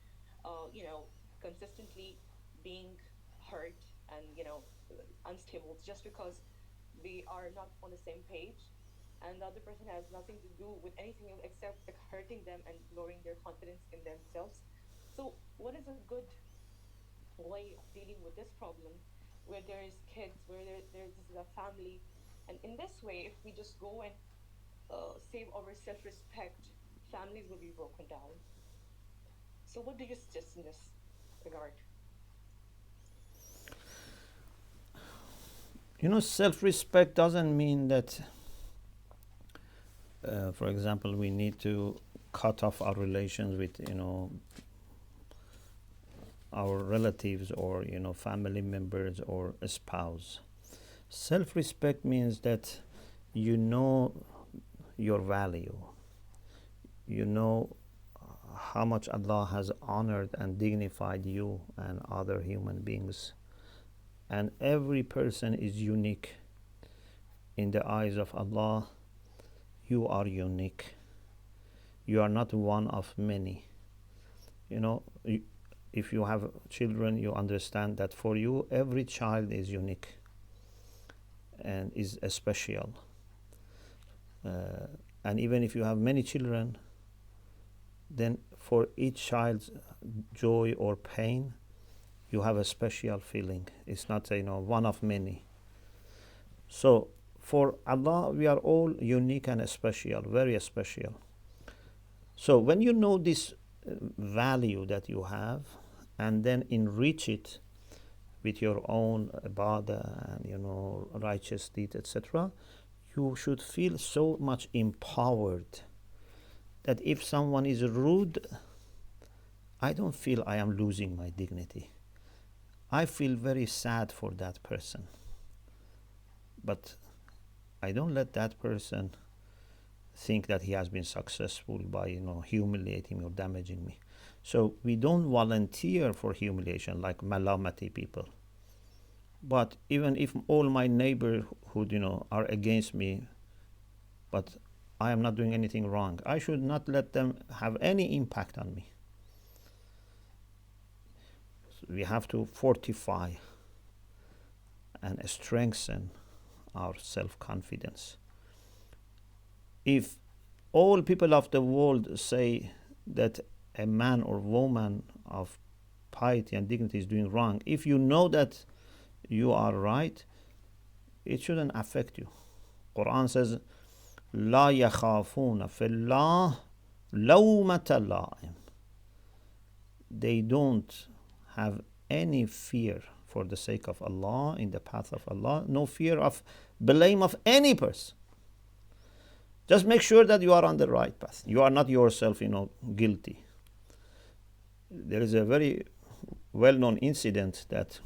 consistently being hurt and unstable just because we are not on the same page, and the other person has nothing to do with anything else except like hurting them and lowering their confidence in themselves. So what is a good way of dealing with this problem where there is kids, where there's this is a family, and in this way if we just go and save our self-respect, families will be broken down. So what do you suggest in this regard? Self-respect doesn't mean that, for example, we need to cut off our relations with, our relatives or, family members or a spouse. Self-respect means that you know your value. You know how much Allah has honored and dignified you and other human beings. And every person is unique. In the eyes of Allah, you are unique. You are not one of many. If you have children, you understand that for you, every child is unique and is special. And even if you have many children, then for each child's joy or pain, you have a special feeling. It's not, one of many. So for Allah, we are all unique and special, very special. So when you know this value that you have, and then enrich it with your own ibadah and righteous deed, etc., you should feel so much empowered that if someone is rude, I don't feel I am losing my dignity. I feel very sad for that person, but I don't let that person think that he has been successful by humiliating or damaging me. So we don't volunteer for humiliation like malamati people. But even if all my neighborhood are against me, but I am not doing anything wrong, I should not let them have any impact on me. So we have to fortify and strengthen our self-confidence. If all people of the world say that a man or woman of piety and dignity is doing wrong, if you know that you are right, it shouldn't affect you. Quran says, لا يخافون في الله لومة لائم. They don't have any fear for the sake of Allah, in the path of Allah, no fear of blame of any person. Just make sure that you are on the right path. You are not yourself, guilty. There is a very well-known incident that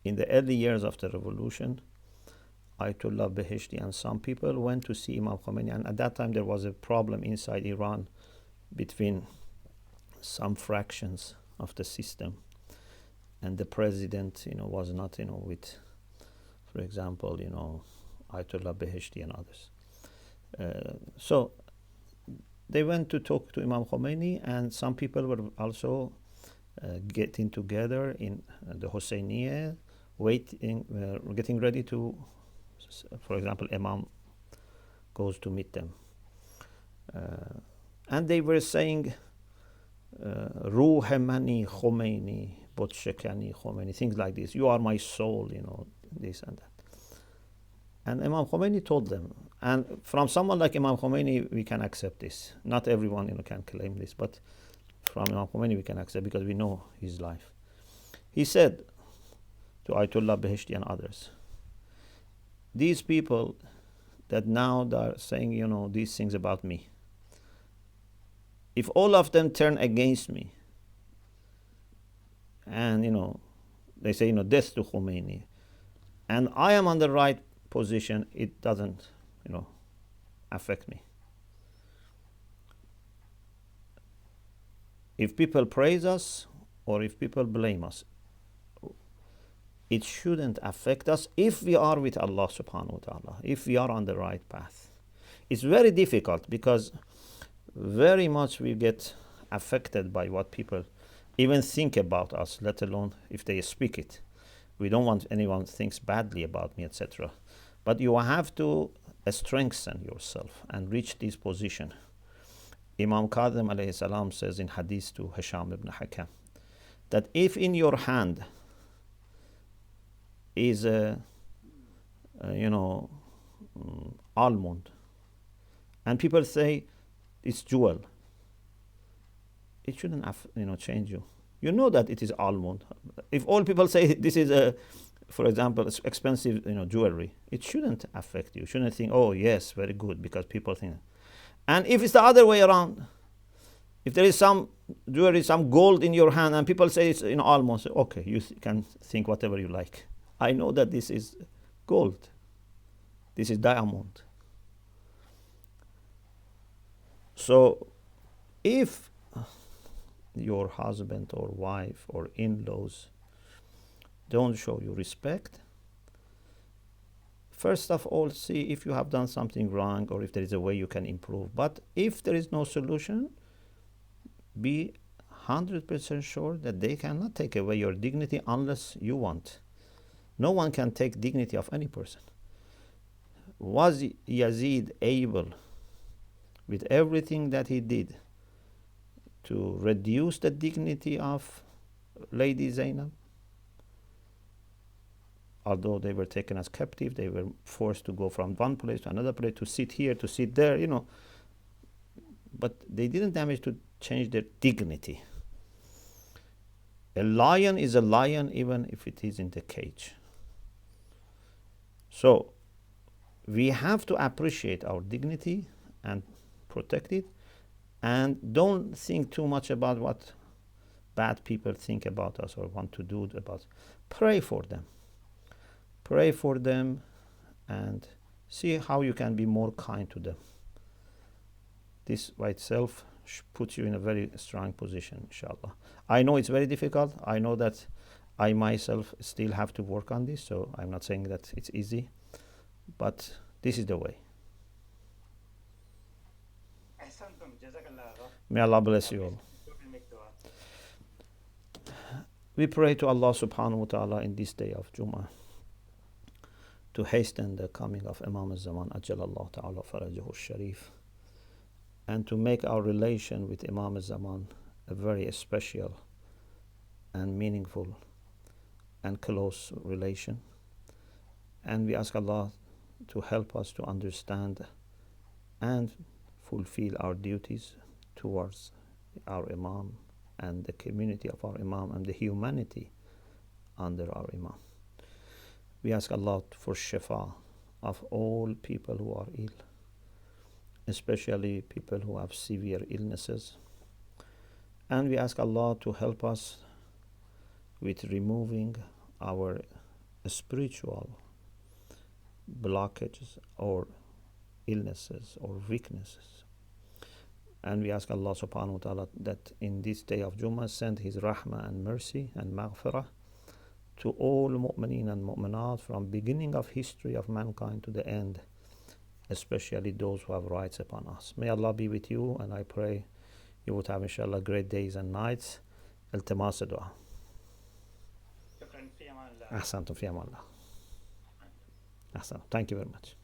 in the early years of the revolution, Ayatollah Beheshti and some people went to see Imam Khomeini, and at that time there was a problem inside Iran between some fractions of the system, and the president, was not, with, for example, Ayatollah Beheshti and others. So they went to talk to Imam Khomeini, and some people were also getting together in the Hosseiniye, getting ready to, for example, Imam goes to meet them. And they were saying, Ruh mani Khomeini, Botshekani Khomeini, things like this. You are my soul, this and that. And Imam Khomeini told them, and from someone like Imam Khomeini, we can accept this. Not everyone can claim this, but from Imam Khomeini we can accept, because we know his life. He said to Ayatollah Beheshti and others, these people that now they are saying, these things about me, if all of them turn against me and, they say, death to Khomeini, and I am on the right position, it doesn't, affect me. If people praise us or if people blame us, it shouldn't affect us if we are with Allah subhanahu wa ta'ala, if we are on the right path. It's very difficult because very much we get affected by what people even think about us, let alone if they speak it. We don't want anyone thinks badly about me, etc. But you have to strengthen yourself and reach this position. Imam Kadhim alayhi salam says in hadith to Hisham ibn Hakam that if in your hand is a almond, and people say it's jewel, it shouldn't change you. You know that it is almond. If all people say this is a, for example, expensive jewelry, it shouldn't affect you. You shouldn't think, oh yes, very good, because people think. And if it's the other way around, if there is some jewelry, some gold in your hand, and people say it's almond, okay, you can think whatever you like. I know that this is gold. This is diamond. So if your husband or wife or in-laws don't show you respect, first of all, see if you have done something wrong or if there is a way you can improve. But if there is no solution, be 100% sure that they cannot take away your dignity unless you want. No one can take dignity of any person. Was Yazid able, with everything that he did, to reduce the dignity of Lady Zainab? Although they were taken as captive, they were forced to go from one place to another place, to sit here, to sit there, But they didn't manage to change their dignity. A lion is a lion even if it is in the cage. So we have to appreciate our dignity and protect it, and don't think too much about what bad people think about us or want to do about us. Pray for them. Pray for them and see how you can be more kind to them. This by itself puts you in a very strong position, inshallah. I know it's very difficult. I know that I myself still have to work on this, so I'm not saying that it's easy, but this is the way. May Allah bless you all. We pray to Allah subhanahu wa ta'ala in this day of Jummah to hasten the coming of Imam al-Zaman Ajjalallahu ta'ala farajahu sharif, and to make our relation with Imam al-Zaman a very special and meaningful and close relation. And we ask Allah to help us to understand and fulfill our duties towards our Imam and the community of our Imam and the humanity under our Imam. We ask Allah for shifa of all people who are ill, especially people who have severe illnesses. And we ask Allah to help us with removing our spiritual blockages or illnesses or weaknesses. And we ask Allah subhanahu wa ta'ala that in this day of Jummah send His rahmah and mercy and maghfirah to all mu'mineen and mu'minat from beginning of history of mankind to the end, especially those who have rights upon us. May Allah be with you, and I pray you would have inshallah great days and nights. Iltimas dua. Ahsantum fi aman Allah. Ahsantum. Thank you very much.